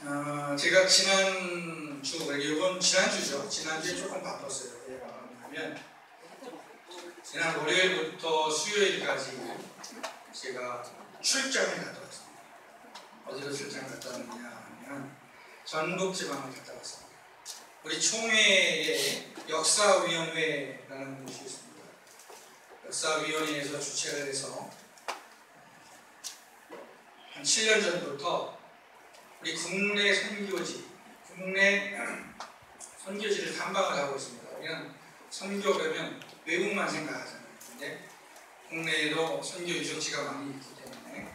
제가 지난주죠. 지난주에 조금 바빴어요. 왜냐하면 지난 월요일부터 수요일까지 제가 출장을 갔다 왔습니다. 어디로 출장을 갔다 왔느냐 하면 전북지방을 갔다 왔습니다. 우리 총회에 역사위원회라는 곳이 있습니다. 역사위원회에서 주최를 해서 한 7년 전부터 우리 국내 선교지를 탐방을 하고 있습니다. 우리는 선교 그러면 외국만 생각하잖아요. 근데 국내에도 선교 유적지가 많이 있기 때문에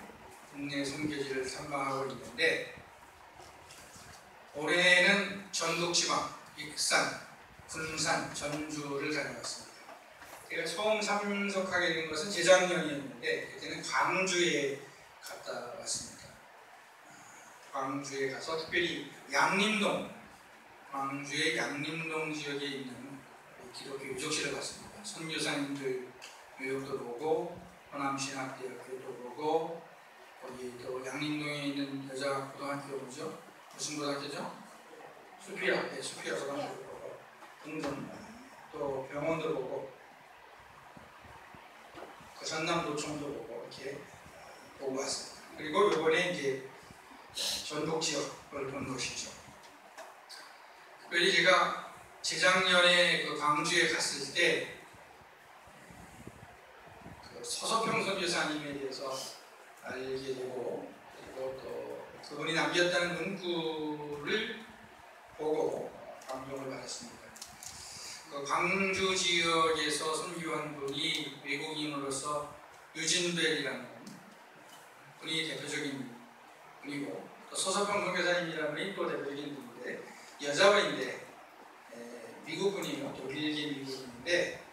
국내 선교지를 탐방하고 있는데, 올해는 전북지방, 익산, 군산, 전주를 다녀왔습니다. 제가 처음 참석하게 된 것은 재작년이었는데 그때는 광주에 갔다 왔습니다. 광주에 가서 특별히 광주의 양림동 지역에 있는 기독교 유적지를 봤습니다. 선교사님들 묘역도 보고, 호남신학대학교도 보고, 거기 또 양림동에 있는 여자 고등학교 뭐죠? 무슨 고등학교죠? 수피아 고등학교도 보고, 등등 또 병원도 보고, 그 전남도청도 보고 이렇게 보고 왔습니다. 그리고 이번에 이제 전북 지역을 본 것이죠. 특별히 제가 재작년에 그 광주에 갔을 때 그 서석평 선교사님에 대해서 알게 되고, 그리고 또 그분이 남겼다는 문구를 보고 감동을 받았습니다. 그 광주 지역에서 선교한 분이 외국인으로서 유진벨이라는 분이 대표적인 분이고, 또 서석평 선교사님이라는 분이 또 대표적인 분인데, 여자분인데 미국 분이에요. 독일계 미국인인데,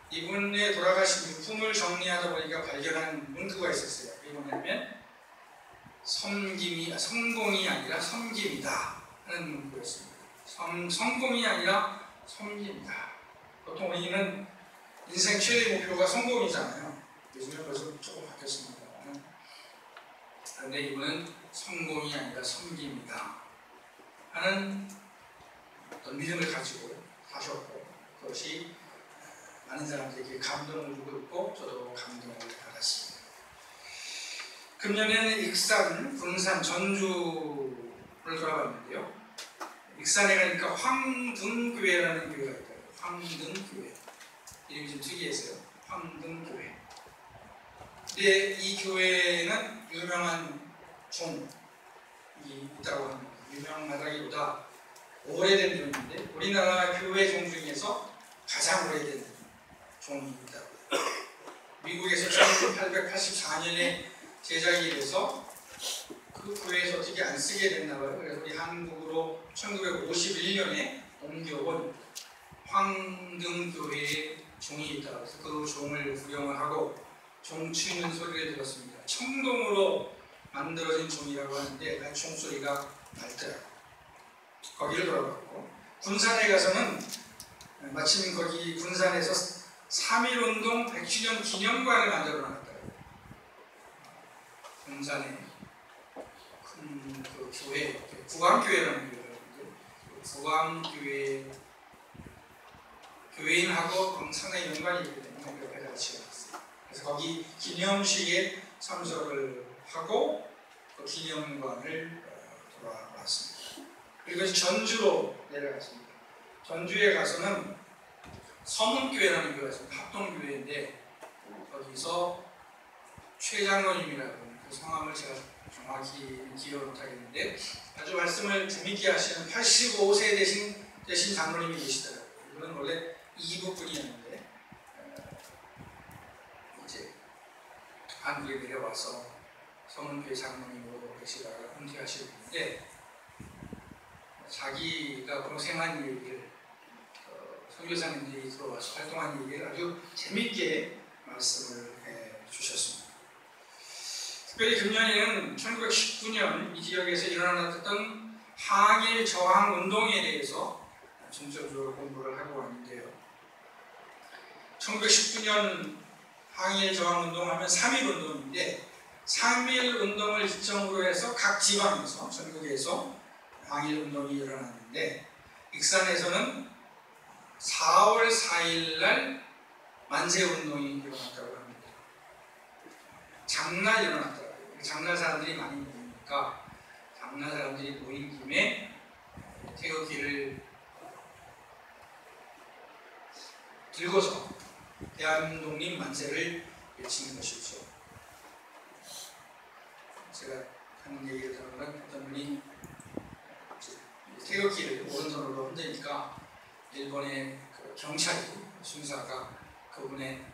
이분의 돌아가신 유품을 정리하다 보니까 발견한 문구가 있었어요. 이게 뭐냐면 성공이 아니라 섬김이다 하는 문구였습니다. 성공이 아니라 섬김이다. 보통 우리는 인생 최대 목표가 성공이잖아요. 요즘에 벌써 조금 바뀌었습니다. 그런데 이분은 성공이 아니라 섬김이다 하는 어떤 믿음을 가지고 하셨고, 그것이 많은 사람들에게 감동을 주고 있고 저도 감동을 받았습니다. 금년에는 익산, 군산, 전주를 돌아봤는데요. 익산에 가니까 황등교회라는 교회가 있어요. 황등교회. 이름이 좀 특이했어요. 황등교회. 근데 이 교회는 유명한 종이 있다고 합니다. 유명하다기보다 오래된 종인데, 우리나라 교회 종 중에서 가장 오래된 종이 있다고요. 미국에서 1884년에 제작이 돼서 그 교회에서 어떻게 안 쓰게 됐나 봐요. 그래서 우리 한국으로 1951년에 옮겨온 황등교회의 종이 있다고 해서 그 종을 구경을 하고 종 치는 소리를 들었습니다. 청동으로 만들어진 종이라고 하는데 총소리가 밝더라고요. 거기를 돌아봤고, 군산에 가서는 마침 거기 군산에서 3.1운동 100주년 기념관을 만들어 놨더라고요. 군산에 큰 그 교회, 구광교회라는 교회가 있는데, 교회인하고 상당히 연관이 있기 때문에 옆에 같이 갔어요. 그래서 거기 기념식에 참석을 하고 그 기념관을 돌아왔습니다. 그리고 전주로 내려갔습니다. 전주에 가서는 서문교회라는 교회가 있습니다. 합동교회인데, 거기서 최장로님이라고, 그 성함을 제가 정확히 기억을 못하겠는데 아주 말씀을 재밌게 하시는 85세 되신 장로님이 계시더라고요. 이분은 원래 이북분이었는데 이제 한국에 내려와서 서문교회 장로님으로 계시다가 은퇴하시는 분인데, 자기가 고생한 얘기를 선교사님들이 들어와서 활동한 얘기를 아주 재밌게 말씀을 해주셨습니다. 특별히 금년에는 1919년 이 지역에서 일어났던 항일 저항 운동에 대해서 중점적으로 공부를 하고 왔는데요. 1919년 항일 저항 운동하면 3.1 운동인데 3.1 운동을 기점으로 해서 각 지방에서, 전국에서 항일 운동이 일어났는데, 익산에서는 4월 4일 날 만세 운동이 일어났다고 합니다. 장날 일어났더라고요. 장날 사람들이 많이 모이니까 장날 사람들이 모인 김에 태극기를 들고서 대한독립 만세를 외치는 것이죠. 제가 하는 얘기를 들어보면 어떤 분이 태극기를 오른손으로 흔드니까 일본의 그 경찰이, 순사가 그분의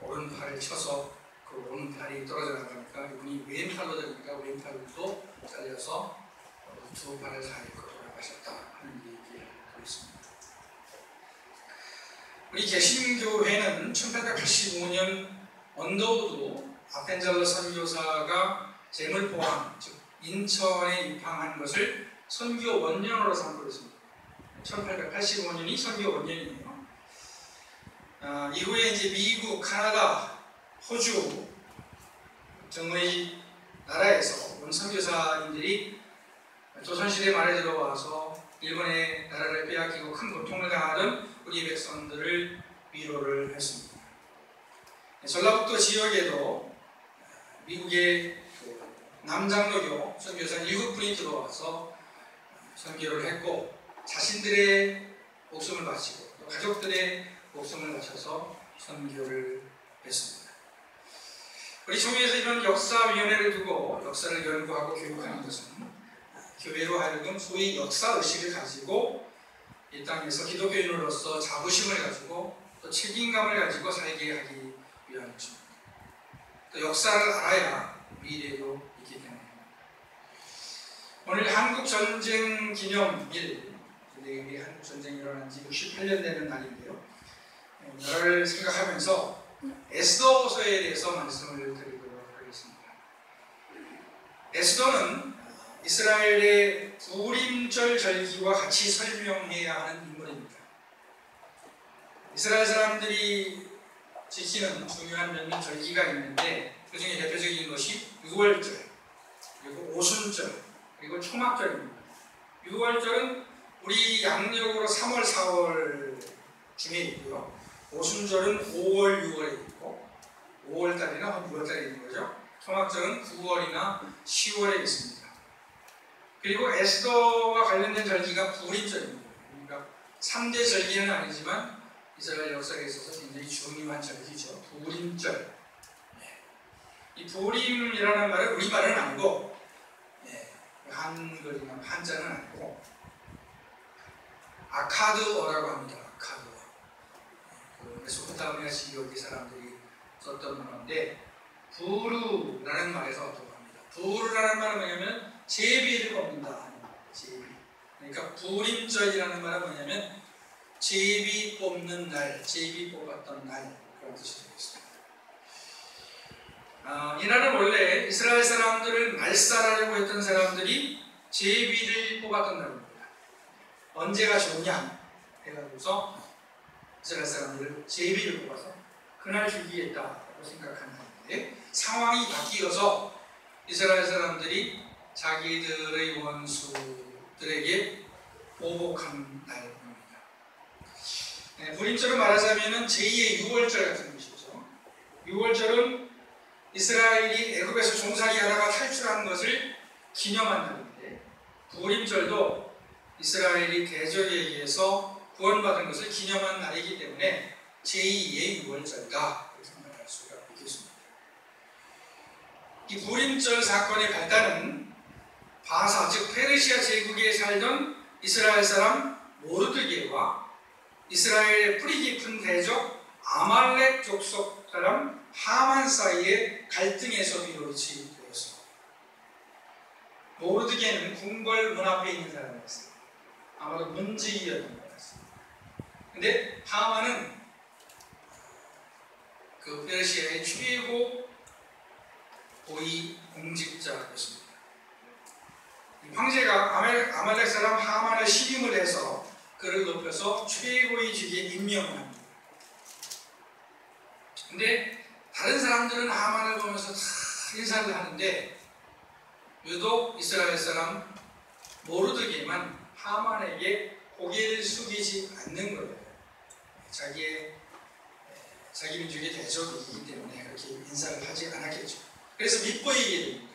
오른팔을 쳐서 그 오른팔이 떨어져 나가니까 이분이 왼팔로 들으니까 왼팔도 잘려서 두 팔을 다 잃고 돌아가셨다 하는 얘기를 듣고 있습니다. 우리 개신교회는 1885년 언더우드 아펜젤러 선교사가 제물포항, 즉 인천에 입항한 것을 선교 원년으로 삼고 있습니다. 1885년이 선교 원년이에요. 이후에 이제 미국, 카나다, 호주 등의 나라에서 온 선교사님들이 조선시대 말에 들어와서 일본의 나라를 빼앗기고 큰 고통을 당하던 우리 백성들을 위로를 했습니다. 전라북도 지역에도 미국의 남장로교 선교사 7분이 들어와서 선교를 했고, 자신들의 목숨을 바치고 또 가족들의 목숨을 바쳐서 선교를 했습니다. 우리 총회에서 이런 역사위원회를 두고 역사를 연구하고 교육하는 것은 교회로 하여금 소위 역사의식을 가지고 이 땅에서 기독교인으로서 자부심을 가지고 또 책임감을 가지고 살게 하기 위한 것입니다. 또 역사를 알아야 미래도 있기 때문입니다. 오늘 한국전쟁 기념일, 우리 한국전쟁이 일어난 지 68년 되는 날인데요. 나라를 생각하면서 에스더서에 대해서 말씀을 드리도록 하겠습니다. 에스더는 이스라엘의 부림절 절기와 같이 설명해야 하는 인물입니다. 이스라엘 사람들이 지키는 중요한 몇몇 절기가 있는데 그 중에 대표적인 것이 6월절, 그리고 오순절, 그리고 초막절입니다. 6월절은 우리 양력으로 3월, 4월 중에 있고요. 오순절은 5월, 6월에 있고 5월달이나 6월달에 있는 거죠. 초막절은 9월이나 10월에 있습니다. 그리고 에스더와 관련된 절기가 부림절입니다. 그러니까 3대 절기는 아니지만 이스라엘 역사에 있어서 굉장히 중요한 절기죠. 부림절. 이 부림이라는 말은 우리말은 아니고 한글이나 한자는 아니고 아카드어라고 합니다. 아카드어. 메소포타미아 지역의 사람들이 썼던 언어인데 부르라는 말에서 왔다고 합니다. 부르라는 말은 뭐냐면 제비를 뽑는다. 제비. 그러니까 부림절이라는 말은 뭐냐면 제비 뽑는 날, 제비 뽑았던 날, 그런 뜻이 되겠습니다. 이날은 원래 이스라엘 사람들을 말살하려고 했던 사람들이 제비를 뽑았던 날입니다. 언제가 좋냐 해가지고서 이스라엘 사람들을 제비를 뽑아서 그날 죽이겠다고 생각한 날인데, 상황이 바뀌어서 이스라엘 사람들이 자기들의 원수들에게 보복한 날입니다. 부림절을 말하자면 제2의 6월절 같은 것이죠. 6월절은 이스라엘이 애굽에서 종살이 하다가 탈출한 것을 기념한 날인데, 부림절도 이스라엘이 대적에 의해서 구원받은 것을 기념한 날이기 때문에 제2의 6월절이다 이렇게 말할 수가 있겠습니다. 이 부림절 사건의 발단은 바사, 즉 페르시아 제국에 살던 이스라엘 사람 모르드게와 이스라엘의 뿌리 깊은 대적 아말렉 족속 사람 하만 사이의 갈등에서 비롯이 되었습니다. 모르드게는 궁궐 문 앞에 있는 사람이었습니다. 아마도 문지기였던 것 같습니다. 근데 하만은 그 페르시아의 최고 고위 공직자였습니다. 황제가 아말렉 사람 하만을 시임을 해서 그를 높여서 최고의 직에 임명을 합니다. 근데 다른 사람들은 하만을 보면서 다 인사를 하는데 유독 이스라엘 사람 모르드게만 하만에게 고개를 숙이지 않는 거예요. 자기 민족의 대적이기 때문에 그렇게 인사를 하지 않았겠죠. 그래서 밉보이게 됩니다.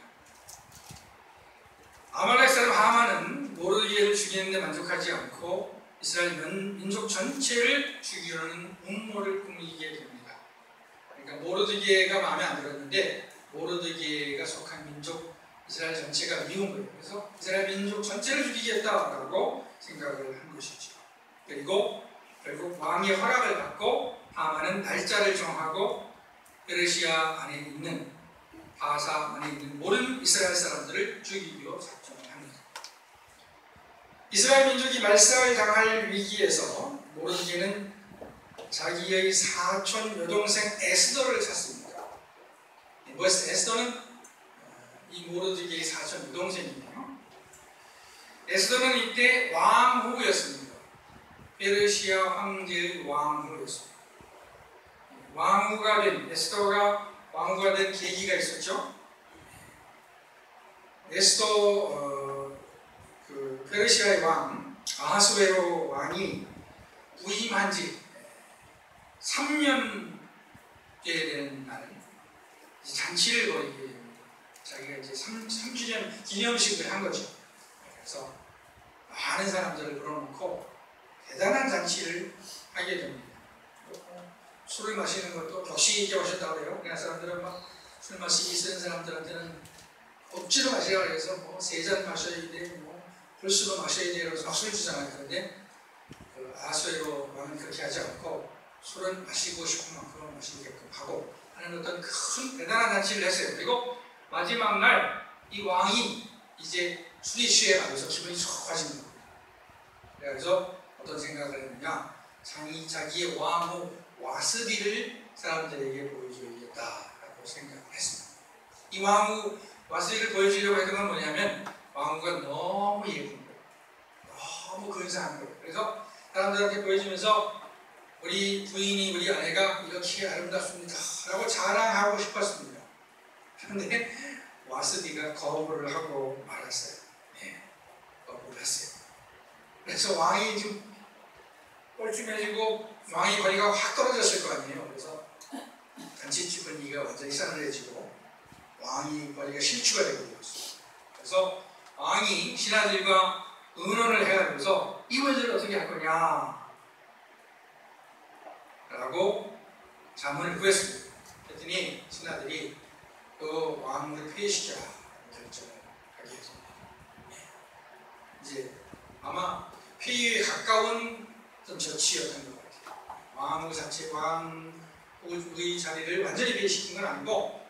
아말렉 사람 하만은 모르드게를 죽이는데 만족하지 않고 이스라엘 민족 전체를 죽이려는 음모를 꾸미게 됩니다. 그러니까 모르드게가 마음에 안 들었는데 모르드게가 속한 민족 이스라엘 전체가 미운 거예요. 그래서 이스라엘 민족 전체를 죽이겠다라고 생각을 한 것이죠. 그리고 결국 왕의 허락을 받고 하만은 날짜를 정하고 페르시아 안에 있는 바사 안에 있는 모든 이스라엘 사람들을 죽이기로 작정을 합니다. 이스라엘 민족이 말살을 당할 위기에서 모르드게는 자기의 사촌 여동생 에스더를 찾습니다. 에스더는 이 모르드게의 사촌 여동생이에요. 에스더는 이때 왕후였습니다. 페르시아 황제의 왕후였습니다. 왕후가 된 에스더가 왕후가 된 계기가 있었죠. 에스더 페르시아의 왕 아하스웨로 왕이 부임한 지 3년째 되는 날 잔치를 벌이게 됩니다. 자기가 이제 3주년 기념식을 한 거죠. 그래서 많은 사람들을 불러놓고 대단한 잔치를 하게 됩니다. 술을 마시는 것도 격식 있게 마셨다고 해요. 그냥 사람들은 막 술 마시기 싫은 사람들한테는 억지로 마시라고 해서 뭐 3잔 마셔야 돼, 뭐 불수로 마셔야 돼 이러면서 막 술 주잖아요. 그런데 아하스웨로 왕은 그렇게 하지 않고 술은 마시고 싶은 만큼 마시게끔 하고 하는 어떤 큰 대단한 잔치를 했어요. 그리고 마지막 날 이 왕이 이제 술이 취해가면서 기분이 좋아지는 겁니다. 그래서 어떤 생각을 했느냐, 자기의 왕후 와스디를 사람들에게 보여줘야겠다라고 생각을 했습니다. 이 왕후 와스디를 보여주려고 했던 건 뭐냐면 왕후가 너무 예쁜 거예요. 너무 근사한 거예요. 그래서 사람들한테 보여주면서 우리 부인이, 우리 아내가 이렇게 아름답습니다 라고 자랑하고 싶었습니다. 그런데 와스디가 거부를 하고 말았어요. 네, 거부를 했어요. 그래서 왕이 좀 뻘쭘해지고 왕의 거리가 확 떨어졌을 거 아니에요. 그래서 잔치집 분위기가 완전히 싸늘해지고 왕의 거리가 실추가 되고 있었어요. 그래서 왕이 신하들과 의논을 해가면서 이 문제를 어떻게 할 거냐 라고 자문을 구했습니다. 그랬더니 신하들이 그 왕을 폐위시켜라 결정을 하게 했습니다. 이제 아마 폐위에 가까운 좀 조치였던 것 같아요. 왕후 자체, 왕의 자리를 완전히 폐위시킨 건 아니고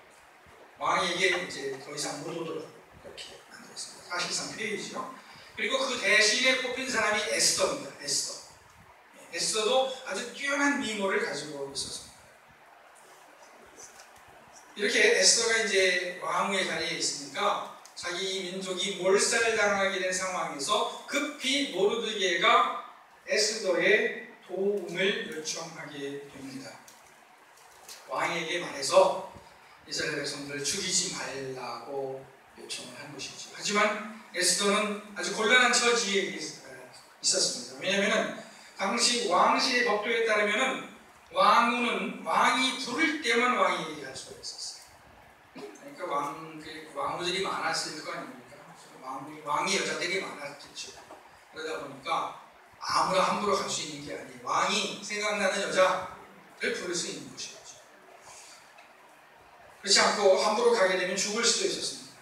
왕에게 이제 더 이상 못 오도록 이렇게 만들었습니다. 사실상 폐위죠. 그리고 그 대신에 뽑힌 사람이 에스더입니다. 에스더도 아주 뛰어난 미모를 가지고 있었습니다. 이렇게 에스더가 이제 왕후의 자리에 있으니까 자기 민족이 몰살당하게 된 상황에서 급히 모르드게가 에스더의 도움을 요청하게 됩니다. 왕에게 말해서 이스라엘 백성들을 죽이지 말라고 요청을 한 것이죠. 하지만 에스더는 아주 곤란한 처지에 있었습니다. 왜냐하면 당시 왕실의 법도에 따르면 왕후는 왕이 부를 때만 왕이 얘기할 수가 있었어요. 그러니까 왕후들이 많았을 거 아닙니까? 왕의 여자들이 많았겠죠. 그러다 보니까 아무나 함부로 갈 수 있는 게 아니에요. 왕이 생각나는 여자를 부를 수 있는 것이었죠. 그렇지 않고 함부로 가게 되면 죽을 수도 있었습니다.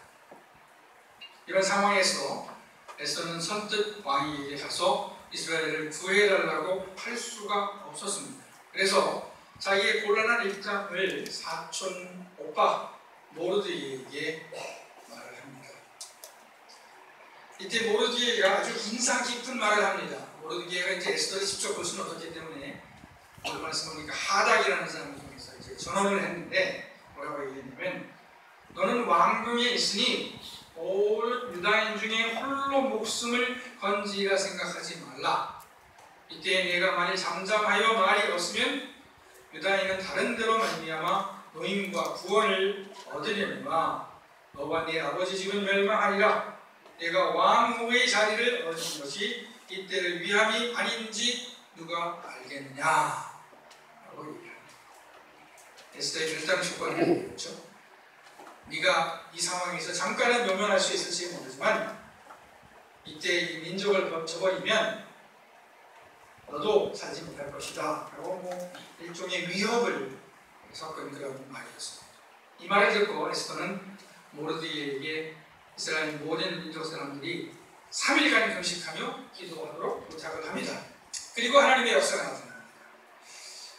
이런 상황에서 에스더는 선뜻 왕에게 가서 이스라엘을 구해달라고 할 수가 없었습니다. 그래서 자기의 곤란한 입장을 사촌 오빠 모르드게에게 말을 합니다. 이때 모르드게가 아주 인상 깊은 말을 합니다. 모르드게가 이제 에스더를 직접 볼 수는 없었기 때문에 오늘 말씀 보니까 하닥이라는 사람을 통해서 이제 전언을 했는데 뭐라고 얘기했냐면, 너는 왕궁에 있으니 온 유다인 중에 홀로 목숨을 건지라 생각하지 말라. 이때 내가 만일 잠잠하여 말이 없으면 유다인은 다른 데로 말미암아 노임과 구원을 얻으려니와 너와 네 아버지 집은 멸망하리라. 내가 왕후의 자리를 얻은 것이 이때를 위함이 아닌지 누가 알겠느냐 라고 얘기합니다. 에스더의 결단의 조건이 그렇죠. 네가 이 상황에서 잠깐은 외면할 수 있을지 모르지만 이때 이 민족을 저버리면 너도 살지 못할 것이다 라고 일종의 위협을 섞은 그런 말이었습니다. 이 말을 듣고 에스더는 모르드게에게 이스라엘 모든 민족 사람들이 3일간 금식하며 기도하도록 부탁을 합니다. 그리고 하나님의 역사가 나타납니다.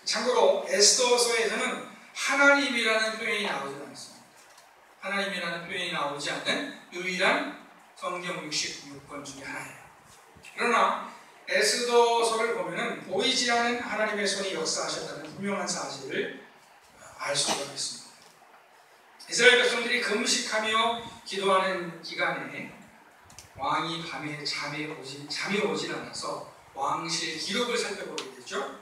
참고로 에스더서에서는 하나님이라는 표현이 나오지 않습니다. 하나님이라는 표현이 나오지 않는 유일한 성경 66권 중에 하나예요. 그러나 에스더서를 보면은 보이지 않는 하나님의 손이 역사하셨다는 분명한 사실을 알 수가 있습니다. 이스라엘 백성들이 금식하며 기도하는 기간에 왕이 밤에 잠이 오질 않아서 왕실 기록을 살펴보게 되죠.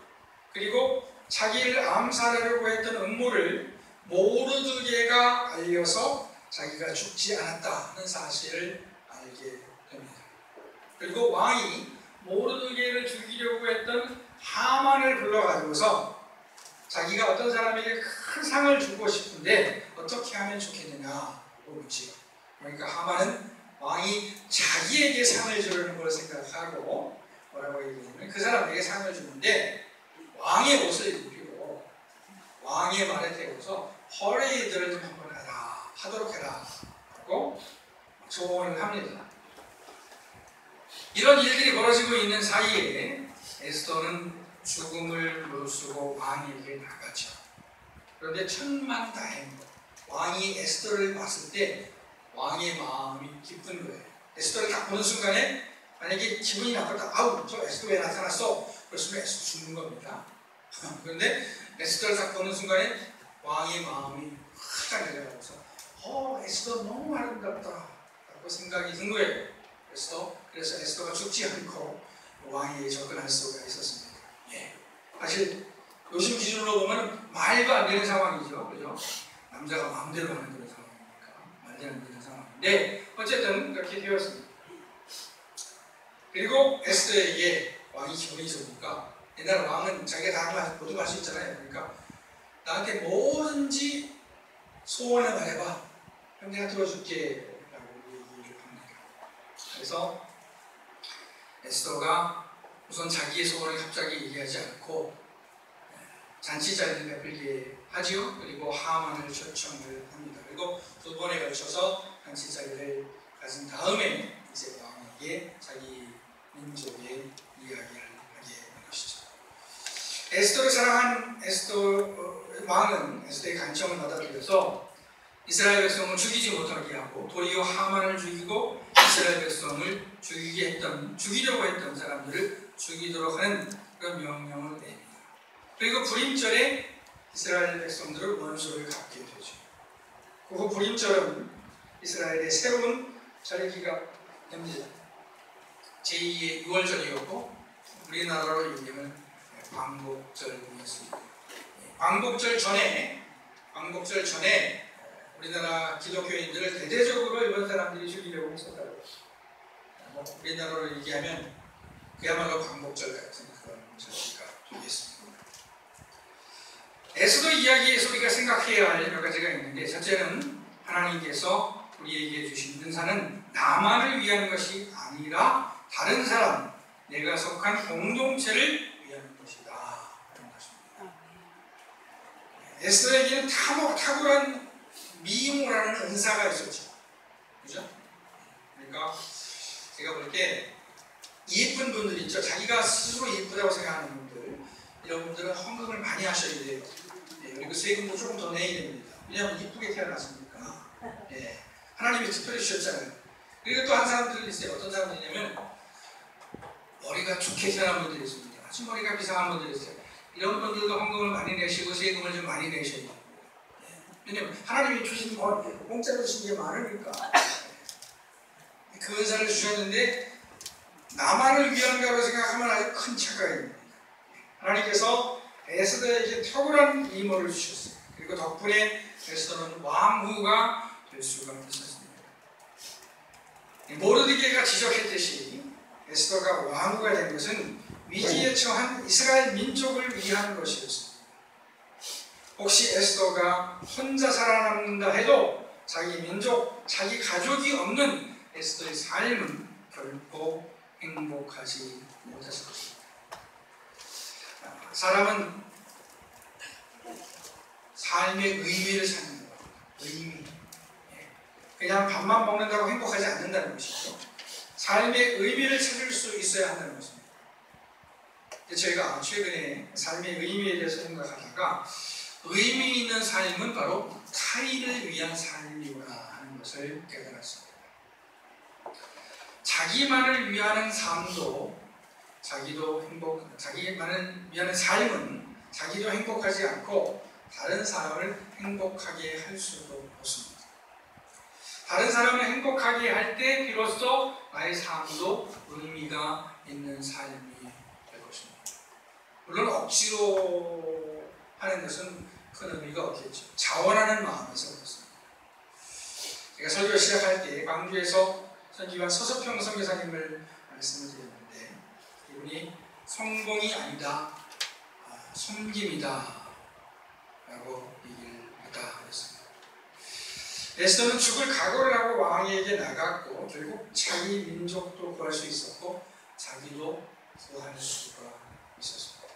그리고 자기를 암살하려고 했던 음모를 모르드게가 알려서 자기가 죽지 않았다는 사실을 알게 됩니다. 그리고 왕이 모르드게를 죽이려고 했던 하만을 불러가지고서 자기가 어떤 사람에게 큰 상을 주고 싶은데 어떻게 하면 좋겠느냐고 묻지요. 그러니까 하만은 왕이 자기에게 상을 주려는 걸 생각하고 뭐라고 얘기하냐면 그 사람에게 상을 주는데 왕의 옷을 입히고 왕의 말에 대고서 퍼레이드를 좀 한번 하도록 해라 라고 조언을 합니다. 이런 일들이 벌어지고 있는 사이에 에스더는 죽음을 무릅쓰고 왕에게 나가죠. 그런데 천만다행으로 왕이 에스더를 봤을 때 왕의 마음이 기쁜 거예요. 에스더를 딱 보는 순간에 만약에 기분이 나쁘다, 아우 저 에스더 왜 나타났어? 그랬으면 에스더 죽는 겁니다. 그런데 에스더를 딱 보는 순간에 왕의 마음이 확 내려가서 에스더 너무 아름답다 라고 생각이 든 거예요. 그래서 에스더가 죽지 않고 왕에게 접근할 수가 있었습니다. 예. 사실 요즘 기준으로 보면 말도 안 되는 상황이죠. 그죠? 남자가 마음대로 하는 그런 상황이니까 말도 안 되는 상황인데 어쨌든 그렇게 되었습니다. 그리고 에스더에게 왕이 기분이 좋으니까 옛날 왕은 자기가 다 모두 할 수 있잖아요. 그러니까 나한테 뭐든지 소원을 말해봐. 그럼 내가 들어줄게 라고 얘기를 합니다. 그래서 에스더가 우선 자기의 소원을 갑자기 얘기하지 않고 잔치자리를 베풀게 하지요. 그리고 하만을 초청을 합니다. 그리고 두 번에 걸쳐서 잔치자리를 가진 다음에 이제 왕에게 자기 민족의 이야기를 하게 된 것이죠. 에스더를 사랑한 왕은 에스더의 간청을 받아들여서 이스라엘 백성을 죽이지 못하게 하고 도리어 하만을 죽이고 이스라엘 백성을 죽이려고 했던 사람들을 죽이도록 하는 그런 명령을 냅니다. 그리고 불임절에 이스라엘 백성들은 원수를 갚게 되죠. 그 불임절은 이스라엘의 새로운 절기가 됩니다. 제2의 6월절이었고 우리나라로 얘기하면 광복절이었습니다. 광복절 전에 우리나라 기독교인들을 대대적으로 일본 사람들이 죽이려고 했었다고. 우리나라로 얘기하면 그야말로 광복절 같은 그런 절기가 되겠습니다. 에스더 이야기에서 우리가 생각해야 할 몇 가지가 있는데, 첫째는 하나님께서 우리에게 주신 은사는 나만을 위한 것이 아니라 다른 사람, 내가 속한 공동체를 위한 것이다 하는 것입니다. 에스더에게는 탁월한 미모라는 은사가 있었죠. 그죠? 그러니까 제가 볼 때 예쁜 분들 있죠. 자기가 스스로 예쁘다고 생각하는 분들, 이런 분들은 헌금을 많이 하셔야 돼요. 네, 그리고 세금도 조금 더 내야 됩니다. 왜냐하면 이쁘게 태어났으니까. 네, 하나님이 특별히 주셨잖아요. 그리고 또 한 사람들이 있어요. 어떤 사람들이냐면 머리가 좋게 태어난 분들이 있습니다. 아주 머리가 비상한 분들이 있어요. 이런 분들도 헌금을 많이 내시고 세금을 좀 많이 내셔야 돼요. 왜냐면 하나님이 주신 것, 공짜로 주신 게 많으니까. 그 은사를 주셨는데 나만을 위한다고 생각하면 아주 큰 착각입니다. 하나님께서 에스더에게 탁월한 미모를 주셨어요. 그리고 그리고 덕분에 에스더는 왕후가 될 수가 있었습니다. 모르드게가 지적했듯이 에스더가 왕후가 된 것은 위기에 처한 이스라엘 민족을 위한 것이었습니다. 혹시 에스더가 혼자 살아남는다 해도 자기 민족, 자기 가족이 없는 에스더의 삶은 결코 행복하지 못했을 것입니다. 사람은 삶의 의미를 찾는 것, 의미. 그냥 밥만 먹는다고 행복하지 않는다는 것이죠. 삶의 의미를 찾을 수 있어야 한다는 것입니다. 저희가 최근에 삶의 의미에 대해서 생각하다가 의미 있는 삶은 바로 타인을 위한 삶이구나 하는 것을 깨달았습니다. 자기만을 위하는 삶도 자기만을 위하는 삶은 자기도 행복하지 않고 다른 사람을 행복하게 할 수도 없습니다. 다른 사람을 행복하게 할 때 비로소 나의 삶도 의미가 있는 삶이 될 것입니다. 물론 억지로 하는 것은 큰 의미가 없겠죠. 자원하는 마음에서 그렇습니다. 제가 설교 시작할 때 광주에서 선지관 서석평 선교사님을 말씀을 드렸는데 이분이 성공이 아니다, 섬김이다 라고 얘기를 했다 그랬습니다. 에스더는 죽을 각오를 하고 왕에게 나갔고 결국 자기 민족도 구할 수 있었고 자기도 구할 수가 있었습니다.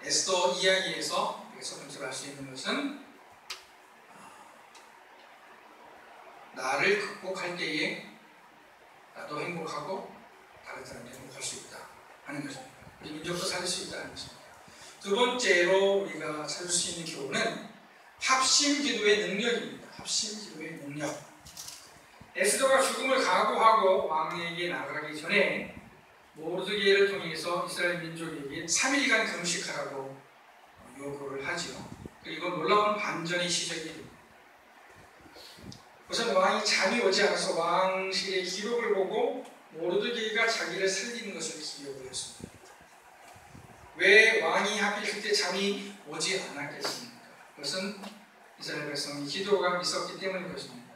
에스더 이야기에서 첫 번째로 알 수 있는 것은 나를 극복할 때에 나도 행복하고 다른 사람도 행복할 수 있다 하는 것입니다. 우리 민족도 살릴 수 있다는 것입니다. 두 번째로 우리가 찾을 수 있는 교훈은 합심 기도의 능력입니다. 합심 기도의 능력. 에스더가 죽음을 각오하고 왕에게 나가기 전에 모르드게를 통해서 이스라엘 민족에게 3일간 금식하라고 요구를 하지요. 그리고 놀라운 반전의 시작이 됩니다. 우선 왕이 잠이 오지 않아서 왕실의 기록을 보고 모르드게가 자기를 살리는 것을 기억을 했습니다. 왜 왕이 하필 그때 잠이 오지 않았겠습니까? 그것은 이스라엘 백성의 기도가 있었기 때문인 것입니다.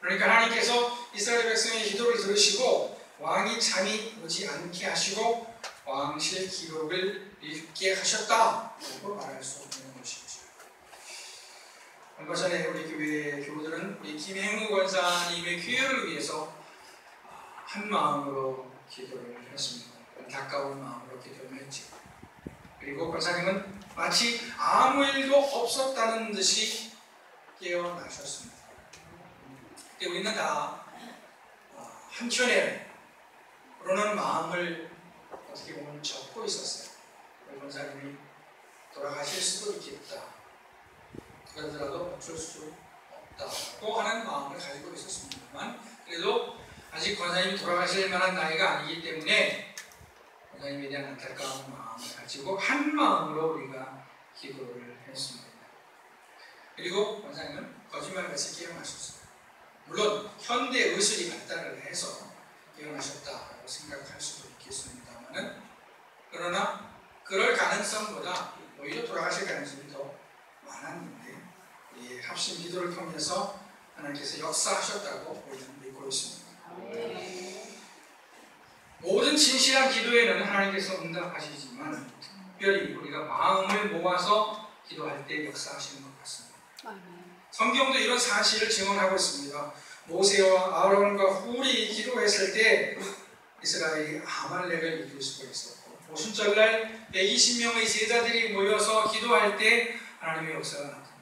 그러니까 하나님께서 이스라엘 백성의 기도를 들으시고 왕이 잠이 오지 않게 하시고 왕실 기록을 읽게 하셨다고 말할 수 있는 것이죠. 얼마 전에 우리 교회 교우들은 우리 김행우 권사님의 귀회를 위해서 한 마음으로 기도를 했습니다. 안타까운 마음으로 기도를 했죠. 그리고 권사님은 마치 아무 일도 없었다는 듯이 깨어나셨습니다. 그때 우리는 다 한켠에 그러는 마음을 어떻게 보면 접고 있었어요. 권사님이 돌아가실 수도 있겠다. 그러더라도 어쩔 수 없다고 하는 마음을 가지고 있었습니다만 그래도 아직 권사님이 돌아가실 만한 나이가 아니기 때문에 권사님에 대한 안타까운 마음을 가지고 한 마음으로 우리가 기도를 했습니다. 그리고 권사님은 거짓말같이 깨어나셨어요. 물론 현대 의술이 발달을 해서 깨어나셨다고 생각할 수도 있겠습니다만은 그러나 그럴 가능성보다 오히려 돌아가실 가능성이 더 많았는데 이 합심 기도를 통해서 하나님께서 역사하셨다고 우리는 믿고 있습니다. 모든 진실한 기도에는 하나님께서 응답하시지만 특별히 우리가 마음을 모아서 기도할 때 역사하시는 것 같습니다. 성경도 이런 사실을 증언하고 있습니다. 모세와 아론과 훌이 기도했을 때 이스라엘이 아말렉을 이길 수가 있었고 오순절날 120명의 제자들이 모여서 기도할 때 하나님의 역사가 나타났습니다.